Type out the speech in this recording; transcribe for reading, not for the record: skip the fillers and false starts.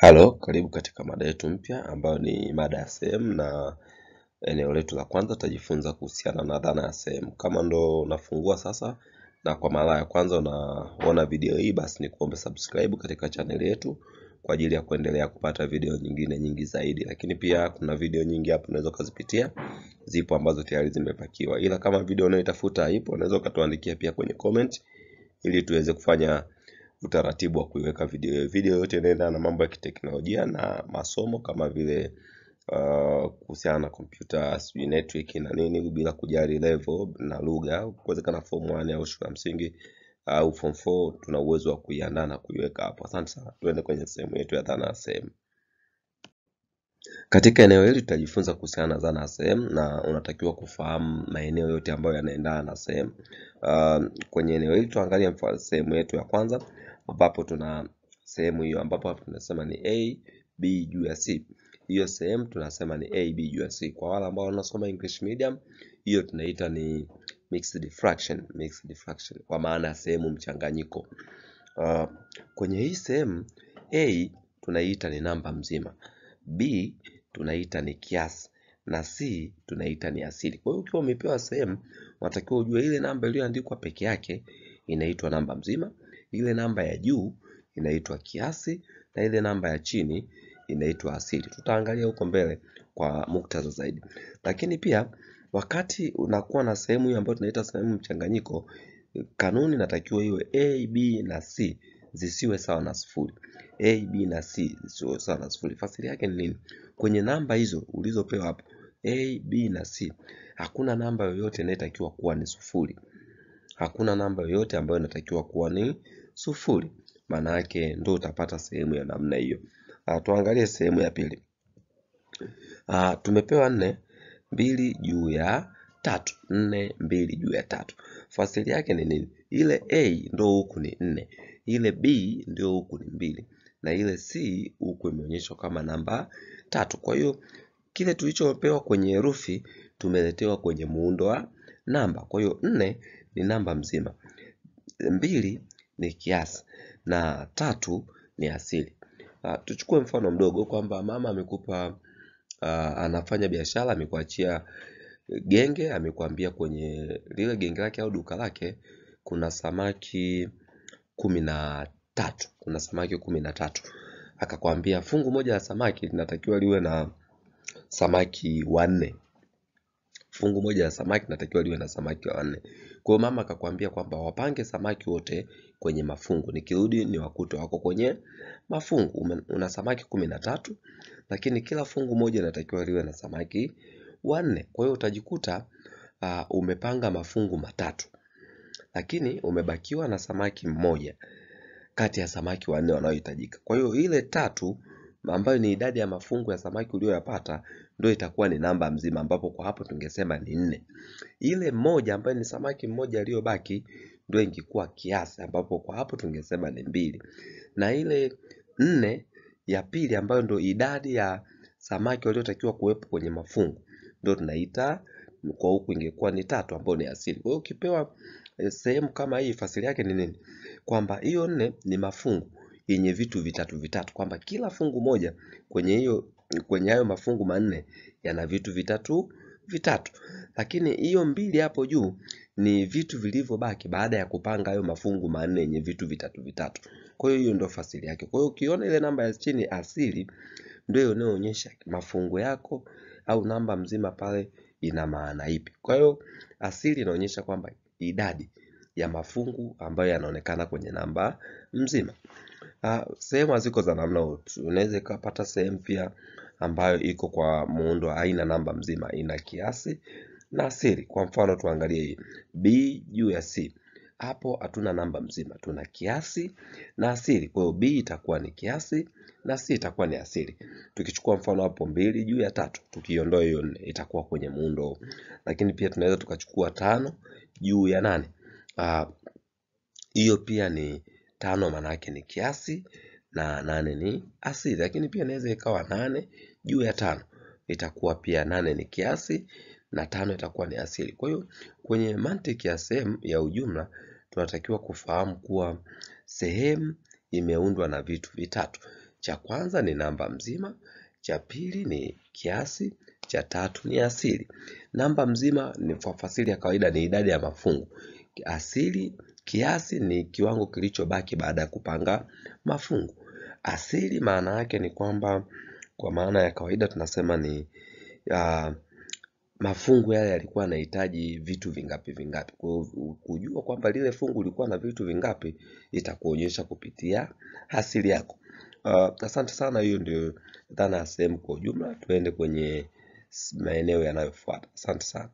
Halo, karibu katika mada yetu mpya ambayo ni mada ya sehemu, na eneo letu la kwanza tutajifunza kuhusiana na dhana ya sehemu. Kama ndo unafungua sasa na kwa mara ya kwanza unaona video hii, basi nikuombe subscribe katika channel yetu kwa ajili ya kuendelea kupata video nyingine nyingi zaidi. Lakini pia kuna video nyingi hapo unaweza kuzipitia, zipo ambazo tayari zimepakiwa. Ila kama video unayotafuta haipo, unaweza ukatuandikia pia kwenye comment ili tuweze kufanya utaratibu wa kuiweka video yote inaenda na mambo ya kiteknolojia na masomo kama vile kuhusiana na computer, network na nini, bila kujali level na lugha. Kuwezekana form 1 au shule ya msingi au form 4, tuna uwezo wa kuiandaa na kuiweka hapo. Asante sana. Tuende kwenye sehemu yetu ya dhana ya sehemu. Katika eneo hili tutajifunza kuhusiana na dhana ya sehemu, na unatakiwa kufahamu maeneo yote ambayo yanaendana na sehemu. Kwenye eneo hili tuangalie sehemu yetu ya kwanza, ambapo tuna sehemu hiyo ambapo tunasema ni A, B juu ya C. Hiyo sehemu tunasema ni A, B juu ya C. Kwa wale ambao wanasoma English medium, hiyo tunaita ni mixed fraction, kwa maana ya sehemu mchanganyiko. Kwenye hii sehemu A tunaita ni namba mzima, B tunaita ni kiasi, na C tunaita ni asili. Kwa hiyo ukiwa umepewa sehemu, unatakiwa ujue ile namba iliyoandikwa peke yake inaitwa namba mzima, ile namba ya juu inaitwa kiasi, na ile namba ya chini inaitwa asili. Tutaangalia huko mbele kwa muktadha zaidi. Lakini pia wakati unakuwa na sehemu hiyo ambayo tunaita sehemu mchanganyiko, kanuni inatakiwa iwe A, B na C zisiwe sawa na sifuri. A, B na C zisiwe sawa na sifuri. Fasili yake ni nini? Kwenye namba hizo ulizopewa hapo A, B na C, hakuna namba yoyote inatakiwa kuwa ni sifuri. Hakuna namba yoyote ambayo inatakiwa kuwa ni sifuri. Maana yake ndio utapata sehemu ya namna hiyo. Tuangalie sehemu ya pili. Tumepewa 4, 2 juu ya 3. 4, 2 juu ya 3. Fasili yake ni nini? Ile A ndio huku ni 4. Ile B ndio huku ni 2. Na ile C huku imeonyeshwa kama namba 3. Kwa hiyo kile tulichopewa kwenye herufi tumeletewa kwenye muundo wa namba. Kwa hiyo 4 ni namba mzima, 2 ni kiasi, na 3 ni asili. Tuchukue mfano mdogo kwamba mama amekupa anafanya biashara, amekuachia genge, amekwambia kwenye lile genge lake au duka lake kuna samaki 13. Kuna samaki 13. Akakwambia fungu moja la samaki linatakiwa liwe na samaki 4. Fungu moja la samaki linatakiwa liwe na samaki 4. Kwa mama akakwambia kwamba wapange samaki wote kwenye mafungu, nikirudi ni wakute wako kwenye mafungu. Una samaki 13, lakini kila fungu moja linatakiwa liwe na samaki 4. Kwa hiyo utajikuta umepanga mafungu 3, lakini umebakiwa na samaki 1 kati ya samaki 4 wanaohitajika. Kwa hiyo ile 3 ambayo ni idadi ya mafungu ya samaki uliyoyapata ndio itakuwa ni namba mzima, ambapo kwa hapo tungesema ni 4. Ile 1 ambayo ni samaki 1 aliyobaki ndio ingekuwa kiasi, ambapo kwa hapo tungesema ni 2. Na ile 4 ya pili ambayo ndio idadi ya samaki waliotakiwa kuwepo kwenye mafungu ndio tunaita kwa huku ingekuwa ni 3, ambayo ni asili. Kwa hiyo ukipewa sehemu kama hii, fasili yake ni nini? Kwamba hiyo 4 ni mafungu yenye vitu vitatu, kwamba kila fungu moja kwenye hayo mafungu 4 yana vitu vitatu. Lakini hiyo 2 hapo juu ni vitu vilivyobaki baada ya kupanga hayo mafungu 4 yenye vitu vitatu. Kwa hiyo hiyo ndio fasili yake. Kwa hiyo ukiona ile namba ya chini asili, ndio inayoonyesha mafungu yako au namba mzima pale ina maana ipi. Kwa hiyo asili inaonyesha kwamba idadi ya mafungu ambayo yanaonekana kwenye namba mzima. Sehemu haziko za namna hiyo. Unaweza kupata sehemu pia ambayo iko kwa muundo haina namba mzima, ina kiasi na asili. Kwa mfano tuangalie hii B juu ya C. Hapo hatuna namba mzima, tuna kiasi na asili. Kwa hiyo B itakuwa ni kiasi na C itakuwa ni asili. Tukichukua mfano hapo 2 juu ya 3, tukiondoa hiyo 4 itakuwa kwenye muundo. Lakini pia tunaweza tukachukua 5 juu ya 8. Hiyo pia ni 5, maana yake ni kiasi na 8 ni asili. Lakini pia inaweza ikawa 8 juu ya 5, itakuwa pia 8 ni kiasi na 5 itakuwa ni asili. Kwa hiyo kwenye mantiki ya sehemu ya ujumla tunatakiwa kufahamu kuwa sehemu imeundwa na vitu vitatu. Cha kwanza ni namba mzima, cha pili ni kiasi, cha tatu ni asili. Namba mzima ni kwa fasili ya kawaida ni idadi ya mafungu. Asili, kiasi ni kiwango kilichobaki baada ya kupanga mafungu. Asili maana yake ni kwamba kwa maana ya kawaida tunasema ni mafungu yale yalikuwa yanahitaji vitu vingapi vingapi. Kujua kwamba lile fungu lilikuwa na vitu vingapi itakuonyesha kupitia asili yako. Asante sana, hiyo ndio dhana ya sehemu kwa ujumla. Tuende kwenye maeneo yanayofuata. Asante sana.